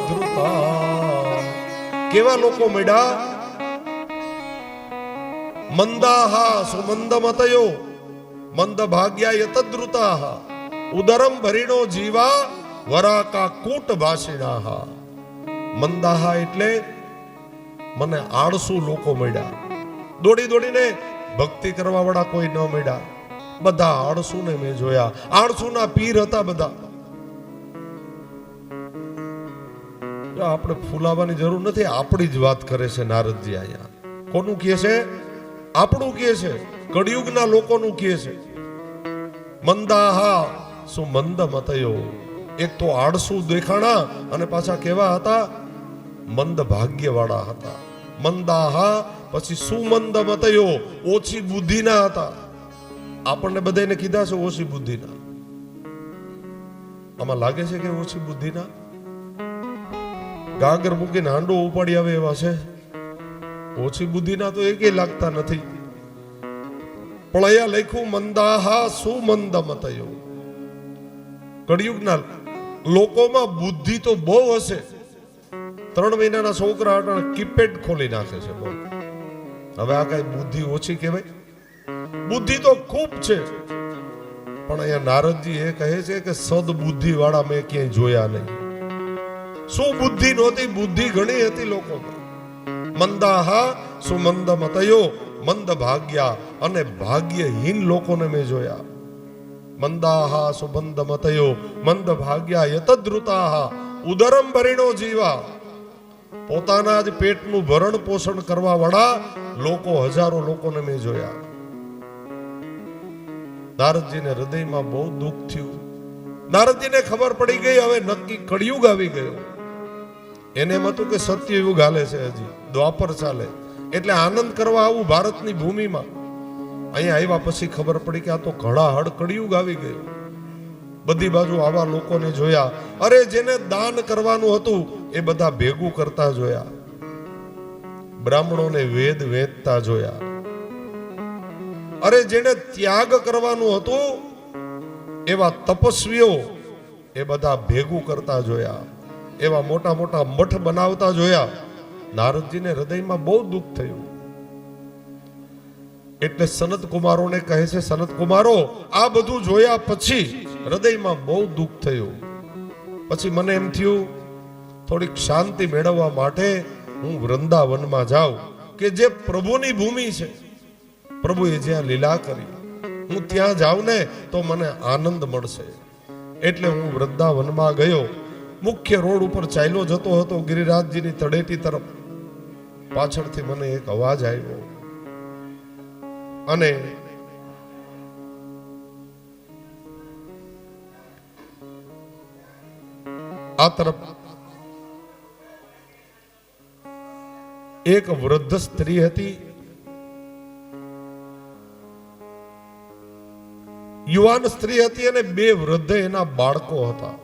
ધૃતા. કેવા લોકો મળ્યા? મંદાહા સુમંદમતયો મંદભાગ્યા યત ધૃતા ઉદરમ ભરીણો જીવા વરાકા કૂટ ભાષિણા. મંદાહા એટલે મને આળસુ લોકો મળ્યા, દોડી દોડીને ભક્તિ કરવા વાળા કોઈ ન મળ્યા, બધા આળસુ ને મેં જોયા. આળસુના પીર હતા બધા. આપણે ફૂલાવાની જરૂર નથી, આપણી જ વાત કરે છે નારદજી અહીંયા. કોનું કહે છે? આપણું કહે છે, કળિયુગના લોકોનું કહે છે. મંદાહા સુમંદ મતયો, એક તો આળસુ દેખાણા અને પાછા કેવા હતા? મંદ ભાગ્ય વાળા હતા. મંદાહા પછી સુમંદ મતયો, ઓછી બુદ્ધિના હતા. આપણને બધાને કીધા છે ઓછી બુદ્ધિના. આમાં લાગે છે કે ઓછી બુદ્ધિના? ગાગર મૂકીને હાંડો ઉપાડી આવે એવા છે. ઓછી બુદ્ધિના તો એકે લાગતા નથી. પણ અહીંયા લખ્યું મંદાહા સુમંદ મતયો. કળિયુગના લોકોમાં બુદ્ધિ તો બહુ હશે. 3 મહિનાના છોકરા કીપેડ ખોલી નાખે છે. બોલ, હવે આ કઈ બુદ્ધિ ઓછી કહેવાય? બુદ્ધિ તો ખૂબ છે. પણ અહીંયા નારદજી એ કહે છે કે સદબુદ્ધિ વાળા મેં ક્યાંય જોયા નહીં. શું બુદ્ધિ નહોતી? બુદ્ધિ ઘણી હતી લોકો. મંદાહા સુમંદ મતયો મંદ ભાગ્યા, અને ભાગ્યહીન લોકોને મેં જોયા. મંદાહા સુમંદ મતયો મંદ ભાગ્યા યતદ્રુતાહ ઉદરમ ભરીણો જીવા. પોતાના જ પેટનું ભરણ પોષણ કરવા વાળા લોકો, હજારો લોકોને મેં જોયા. નારદજીને હૃદયમાં બહુ દુઃખ થયું. નારદજીને ખબર પડી ગઈ હવે નક્કી કળિયુગ આવી ગયો. એને એમ હતું કે સત્યયુગ હાલે છે, હજી દ્વાપર ચાલે, એટલે આનંદ કરવા આવું ભારતની ભૂમિમાં. અહીંયા આવ્યા પછી ખબર પડી કે આ તો ઘડાહડ કળિયુગ આવી ગયો. બધી બાજુ આવા લોકોને જોયા. અરે જેને દાન કરવાનું હતું એ બધા ભેગું કરતા જોયા. બ્રાહ્મણોને વેદ વેદતા જોયા. અરે જેને ત્યાગ કરવાનું હતું એવા તપસ્વીઓ એ બધા ભેગું કરતા જોયા, એવા મોટા મોટા મઠ બનાવતા જોયા. નારદજીને હૃદયમાં બહુ દુઃખ થયું. એટલે સનત કુમારોને કહે છે, સનત કુમારો આ બધું જોયા પછી હૃદયમાં બહુ દુઃખ થયું. પછી મને એમ થયું થોડીક શાંતિ મેળવવા માટે હું વૃંદાવનમાં જાઉં કે જે પ્રભુની ભૂમિ છે, પ્રભુએ જ્યાં લીલા કરી, હું ત્યાં જાઉં ને તો મને આનંદ મળશે. એટલે હું વૃંદાવનમાં ગયો. મુખ્ય રોડ ઉપર ચાલ્યો જતો હતો ગિરિરાજજીની તળેટી તરફ. પાછળથી મને એક અવાજ આવ્યો અને આ તરફ એક વૃદ્ધ સ્ત્રી હતી, યુવાન સ્ત્રી હતી અને બે વૃદ્ધ એના બાળકો હતા.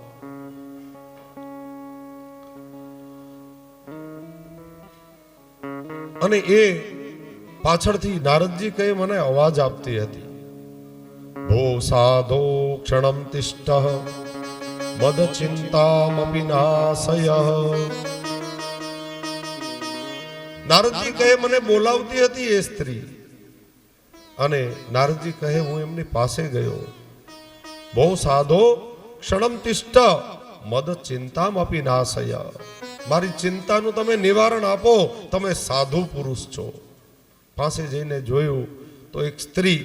અને એ પાછળથી નારદજી કહે મને અવાજ આપતી હતી, ભો સાધો ક્ષણમ તિષ્ઠ મદ ચિંતામપી નાશય. નારદજી કહે મને બોલાવતી હતી એ સ્ત્રી. અને નારદજી કહે હું એમની પાસે ગયો. બહુ સાધો ક્ષણમ તિષ્ઠ મદ ચિંતામપી નાશય. મારી ચિંતાનું તમે નિવારણ આપો, તમે સાધુ પુરુષ છો. પાસે જઈને જોયું તો એક સ્ત્રી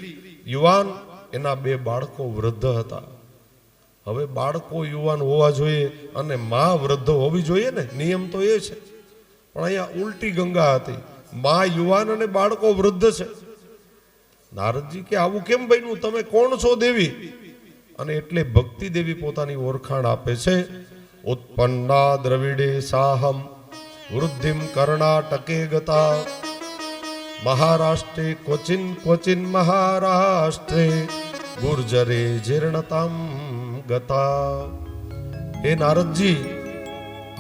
યુવાન, એના બે બાળકો વૃદ્ધ હતા. હવે બાળકો યુવાન હોવા જોઈએ અને માં વૃદ્ધ હોવી જોઈએ ને, નિયમ તો એ છે. પણ અહીંયા ઉલટી ગંગા હતી, માં યુવાન અને બાળકો વૃદ્ધ છે. નારદજી કે આવું કેમ બન્યું, તમે કોણ છો દેવી? અને એટલે ભક્તિ દેવી પોતાની ઓળખાણ આપે છે, ઉત્પન્ના દ્રવિડે સાહમ વૃદ્ધિમ કર્ણાટકે ગતા મહારાષ્ટ્રે ક્વચિન ક્વચિન મહારાષ્ટ્રે ગુર્જરે જીર્ણતામ ગતા. હે નારદજી,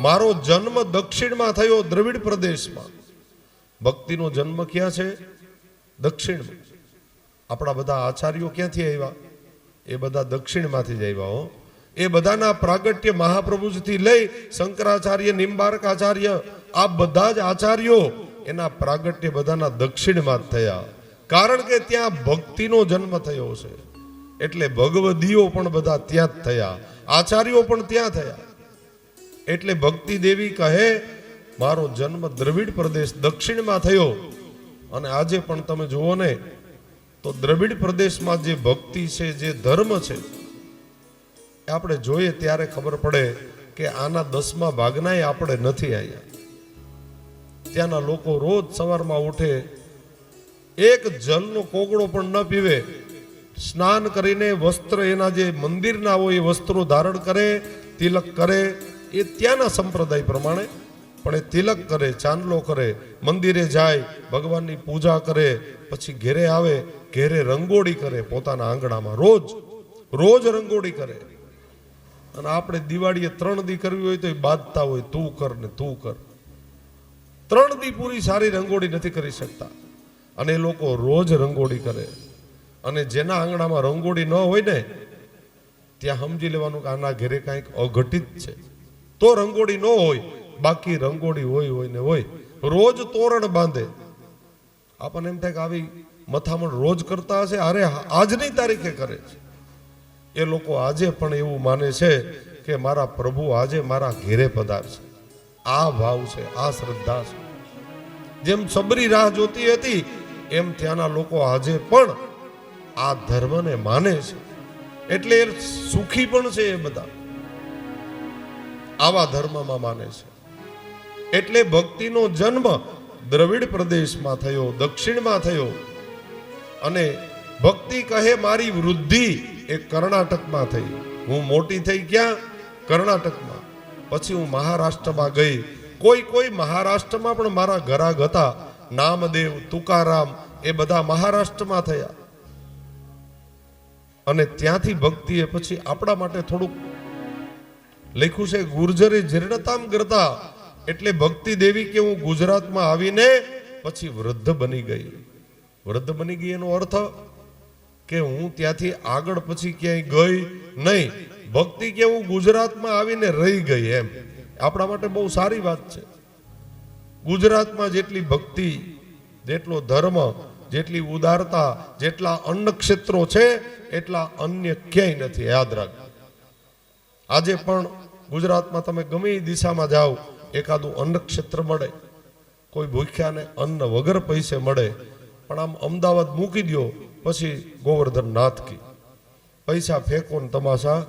મારો જન્મ દક્ષિણમાં થયો, દ્રવિડ પ્રદેશમાં. ભક્તિનો જન્મ ક્યાં છે? દક્ષિણમાં. આપણા બધા આચાર્યો ક્યાંથી આવ્યા? એ બધા દક્ષિણમાંથી જ આવ્યા હો. એ બધાના પ્રાગટ્ય મહાપ્રભુજીથી લઈ શંકરાચાર્ય, નિમ્બાર્કાચાર્ય, આ બધા જ આચાર્યો એના પ્રાગટ્ય બધાના દક્ષિણમાં જ થયા. કારણ કે ત્યાં ભક્તિનો જન્મ થયો છે. એટલે ભગવદીઓ પણ બધા ત્યાં જ થયા, આચાર્યો પણ ત્યાં થયા. એટલે ભક્તિ દેવી કહે મારો જન્મ દ્રવિડ પ્રદેશ દક્ષિણમાં થયો. અને આજે પણ તમે જુઓ ને તો દ્રવિડ પ્રદેશમાં જે ભક્તિ છે, જે ધર્મ છે, આપણે જોઈએ ત્યારે ખબર પડે કે આના 10મા ભાગનાય આપણે નથી આવ્યા. ત્યાંના લોકો રોજ સવારમાં ઉઠે, એક જલનો કોગળો પણ ન પીવે, સ્નાન કરીને વસ્ત્ર એના જે મંદિરના હોય એ વસ્ત્રો ધારણ કરે, તિલક કરે. એ ત્યાંના સંપ્રદાય પ્રમાણે પણ એ તિલક કરે, ચાંદલો કરે, મંદિરે જાય, ભગવાનની પૂજા કરે, પછી ઘેરે આવે, ઘેરે રંગોળી કરે પોતાના આંગણામાં. રોજ રોજ રંગોળી કરે. અને આપણે દિવાળીએ 3 દી કરવી હોય તો એ બાંધતા હોય, તું કર ને તું કર. 3 દી પૂરી સારી રંગોળી નથી કરી શકતા. અને એ લોકો રોજ રંગોળી કરે. અને જેના આંગણામાં રંગોળી ન હોય ને ત્યાં સમજી લેવાનું કે આના ઘરે કાંઈક અઘટિત છે, તો રંગોળી ન હોય. બાકી રંગોળી હોય ને હોય. રોજ તોરણ બાંધે. આપણને એમ થાય કે આવી મથામણ રોજ કરતા હશે, અરે આજની તારીખે કરે છે. એ લોકો આજે પણ એવું માને છે કે મારા પ્રભુ આજે મારા ઘેરે પધારશે. આ ભાવ છે, આ શ્રદ્ધા છે. જેમ સબરી રાહ જોતી હતી એમ ત્યાંના લોકો આજે પણ આ ધર્મને માને છે. એટલે એ સુખી પણ છે. એ બધા આવા ધર્મમાં માને છે. એટલે ભક્તિનો જન્મ દ્રવિડ પ્રદેશમાં થયો, દક્ષિણમાં થયો. અને ભક્તિ કહે મારી વૃદ્ધિ એ કર્ણાટકમાં થઈ. હું મોટી થઈ ક્યાં? કર્ણાટકમાં. પછી હું મહારાષ્ટ્રમાં ગઈ. કોઈ મહારાષ્ટ્રમાં પણ મારા ઘરાગ હતા. નામદેવ, તુકારામ, એ બધા મહારાષ્ટ્રમાં થયા. અને ત્યાંથી ભક્તિએ પછી આપણા માટે થોડુંક લખ્યું છે, ગુર્જરે જીર્ણતામ કરતા. એટલે ભક્તિ દેવી કે હું ગુજરાતમાં આવીને પછી વૃદ્ધ બની ગઈ. વૃદ્ધ બની ગઈ એનો અર્થ કે હું ત્યાંથી આગળ પછી ક્યાંય ગઈ નહીં, ભક્તિ કે હું ગુજરાતમાં આવીને રહી ગઈ એમ. આપણા માટે બહુ સારી વાત છે. ગુજરાતમાં જેટલી ભક્તિ, જેટલો ધર્મ, જેટલી ઉદારતા, જેટલા અન્ન ક્ષેત્રો છે એટલા અન્ય ક્યાંય નથી. યાદ રાખ. આજે પણ ગુજરાતમાં તમે ગમે એ દિશામાં જાઓ, એકાદું અન્ન ક્ષેત્ર મળે, કોઈ ભૂખ્યાને અન્ન વગર પૈસે મળે. પણ આમ અમદાવાદ મૂકી દો, પછી ગોવર્ધન નાથ કી પૈસા ફેંકો ને તમાશા.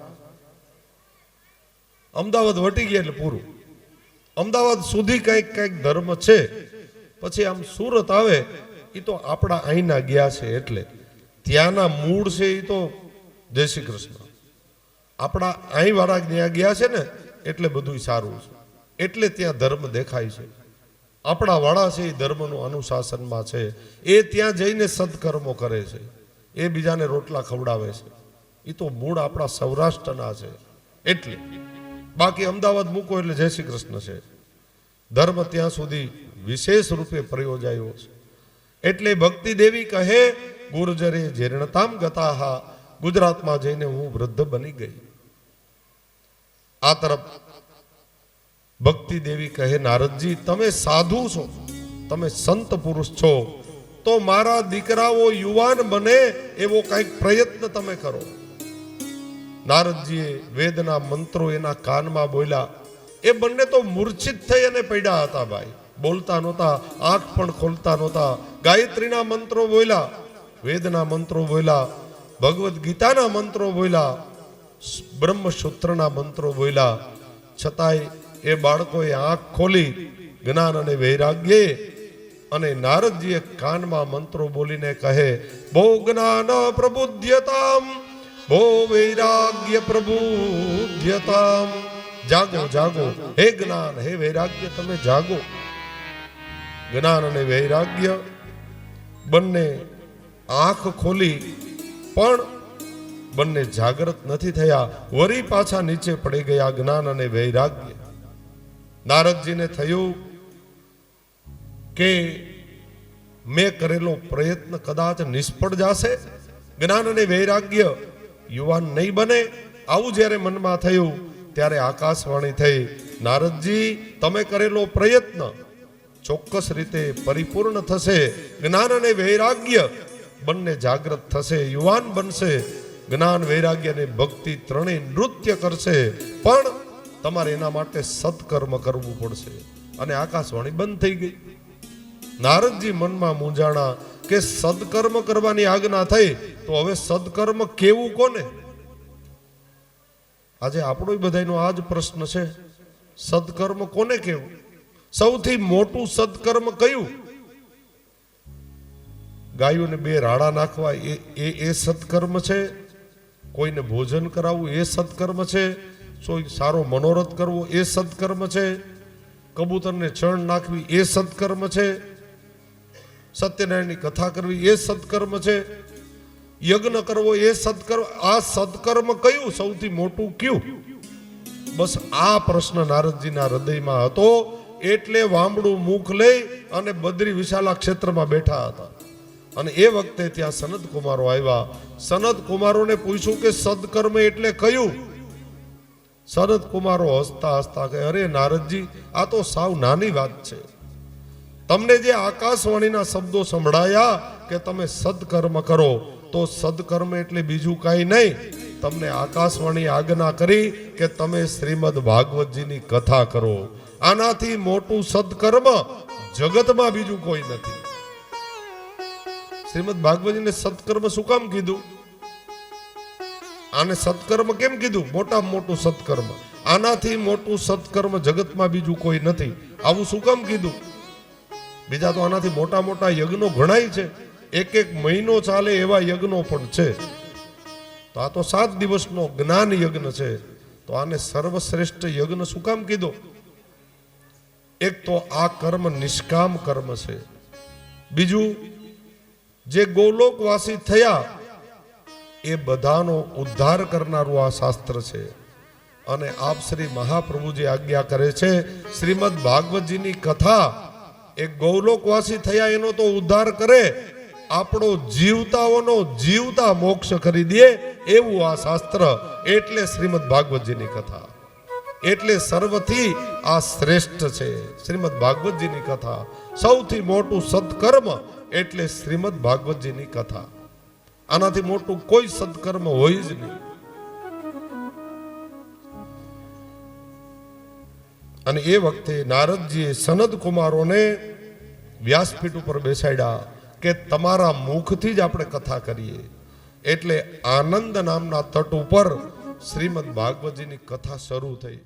અમદાવાદ વટી ગયા એટલે પૂરું. અમદાવાદ સુધી કંઈક ધર્મ છે. પછી આમ સુરત આવે, એ તો આપણા અહીંના ગયા છે એટલે ત્યાંના મૂળ છે એ તો જય શ્રી કૃષ્ણ. આપણા અહીં વાળા ત્યાં ગયા છે ને એટલે બધું સારું છે, એટલે ત્યાં ધર્મ દેખાય છે. આપણા વાળા છે એ ધર્મનું અનુશાસનમાં છે, એ ત્યાં જઈને સદકર્મો કરે છે, એ બીજાને રોટલા ખવડાવે છે. એ તો મૂળ આપણા સૌરાષ્ટ્રના છે. એટલે બાકી અમદાવાદ મૂકો એટલે જય શ્રી કૃષ્ણ છે. ધર્મ ત્યાં સુધી વિશેષ રૂપે પ્રયોજાયો છે. એટલે ભક્તિ દેવી કહે ગુર્જરે જીર્ણતામ ગતાહા, ગુજરાતમાં જઈને હું વૃદ્ધ બની ગઈ. આ તરફ ભક્તિ દેવી કહે નારદજી તમે સાધુ છો, તમે સંત પુરુષ છો, તો મારા દીકરાઓ યુવાન બને એવો કંઈક પ્રયત્ન તમે કરો. નારદજીએ વેદના મંત્રો એના કાનમાં બોલ્યા. એ બંને તો મૂર્છિત થઈ અને પડ્યા હતા ભાઈ. બોલતા નહોતા, આંખ પણ ખોલતા નહોતા. ગાયત્રીના મંત્રો બોલ્યા, વેદના મંત્રો બોલ્યા, ભગવદ્ ગીતાના મંત્રો બોલ્યા, બ્રહ્મસૂત્રના મંત્રો બોલ્યા. છતાંય એ બાળકોએ આંખ ખોલી જ્ઞાન અને વૈરાગ્ય. અને નારદજીએ કાનમાં મંત્રો બોલીને કહે ભો જ્ઞાન પ્રબુદ્ધ્યતામ, ભો વૈરાગ્ય પ્રબુદ્ધ્યતામ. જાગો જાગો, હે જ્ઞાન હે વૈરાગ્ય તમે જાગો. જ્ઞાન અને વૈરાગ્ય બંને આંખ ખોલી પણ બંને જાગૃત નથી થયા, વરી પાછા નીચે પડી ગયા જ્ઞાન અને વૈરાગ્ય. નારદજીને થયું કે મેં કરેલો પ્રયત્ન કદાચ નિષ્ફળ જશે, જ્ઞાન અને વૈરાગ્ય યુવાન નહીં બને. આવું જ્યારે મનમાં થયું ત્યારે આકાશવાણી થઈ, નારદજી તમે કરેલો પ્રયત્ન ચોક્કસ રીતે પરિપૂર્ણ થશે. જ્ઞાન અને વૈરાગ્ય બંને જાગૃત થશે, યુવાન બનશે. જ્ઞાન વૈરાગ્ય અને ભક્તિ ત્રણેય નૃત્ય કરશે, પણ તમારે એના માટે સત્કર્મ કરવું પડશે. અને આકાશવાણી બંધ થઈ ગઈ. નારદજી મનમાં મૂંઝાણા કે સદકર્મ કરવાની આજ્ઞા થઈ, તો હવે સદકર્મ કેવું કોને? આજે આપણો બધાનો આ જ પ્રશ્ન છે, સદકર્મ કોને કેવું? સૌથી મોટું સદકર્મ કયું? ગાયોને 2 રાડા નાખવા એ સત્કર્મ છે? કોઈને ભોજન કરાવવું એ સત્કર્મ છે? કોઈ સારો મનોરથ કરવો એ સત્કર્મ છે? કબૂતરને ચણ નાખવી એ સત્કર્મ છે? સત્યનારાયણની કથા કરવી એ સત્કર્મ છે? યજ્ઞ કરવો એ સત્કર્મ? આ સત્કર્મ કયું સૌથી મોટું કયું? બસ આ પ્રશ્ન નારદજીના હૃદયમાં હતો. એટલે વામડું મુખ લઈ અને બદ્રી વિશાલા ક્ષેત્રમાં બેઠા હતા. અને એ વખતે ત્યાં સનત કુમારો આવ્યા. સનત કુમારોને પૂછ્યું કે સદકર્મ એટલે કયું? સનત કુમારો હસતા હસતા કહે અરે નારદજી, આ તો સાવ નાની વાત છે. તમને જે આકાશવાણીના શબ્દો સંભળાયા કે તમે સદકર્મ કરો, તો સદકર્મ એટલે બીજું કાંઈ નહીં. તમને આકાશવાણી આજ્ઞા કરી કે તમે શ્રીમદ ભાગવતજીની કથા કરો. આનાથી મોટું સદકર્મ જગતમાં બીજું કોઈ નથી. શ્રીમદ ભાગવતજીને સત્કર્મ શું કામ કીધું? આને સત્કર્મ કેમ કીધું? મોટામાં મોટું સત્કર્મ. આનાથી મોટું સત્કર્મ જગતમાં બીજું કોઈ નથી. આવું શું કામ કીધું? બીજા તો આનાથી મોટા મોટા યજ્ઞો ઘણાય છે. 1 મહિનો ચાલે એવા યજ્ઞો પણ છે. તો આ તો 7 દિવસનો જ્ઞાન યજ્ઞ છે. તો આને સર્વશ્રેષ્ઠ યજ્ઞ શું કામ કીધો? એક તો આ કર્મ નિષ્કામ કર્મ છે. બીજું, જે ગોલોકવાસી થયા એ બધાનો ઉદ્ધાર કરનારું આ શાસ્ત્ર છે. અને આપ શ્રી મહાપ્રભુજી આજ્ઞા કરે છે, શ્રીમદ ભાગવતજીની કથા એક ગૌલોકવાસી થયા એનો તો ઉદ્ધાર કરે, આપણો જીવતાઓનો જીવતા મોક્ષ કરી દે એવું આ શાસ્ત્ર. એટલે શ્રીમદ ભાગવતજીની કથા એટલે સર્વથી આ શ્રેષ્ઠ છે. શ્રીમદ ભાગવતજીની કથા સૌથી મોટું સત્કર્મ એટલે શ્રીમદ ભાગવતજીની કથા. આનાથી મોટું કોઈ સત્કર્મ હોય જ નહીં. અને એ વખતે નારદજીએ સનદ કુમારોને વ્યાસપીઠ ઉપર બેસાડ્યા કે તમારા મુખથી જ આપણે કથા કરીએ. એટલે આનંદ નામના તટ ઉપર શ્રીમદ ભાગવતજીની કથા શરૂ થઈ.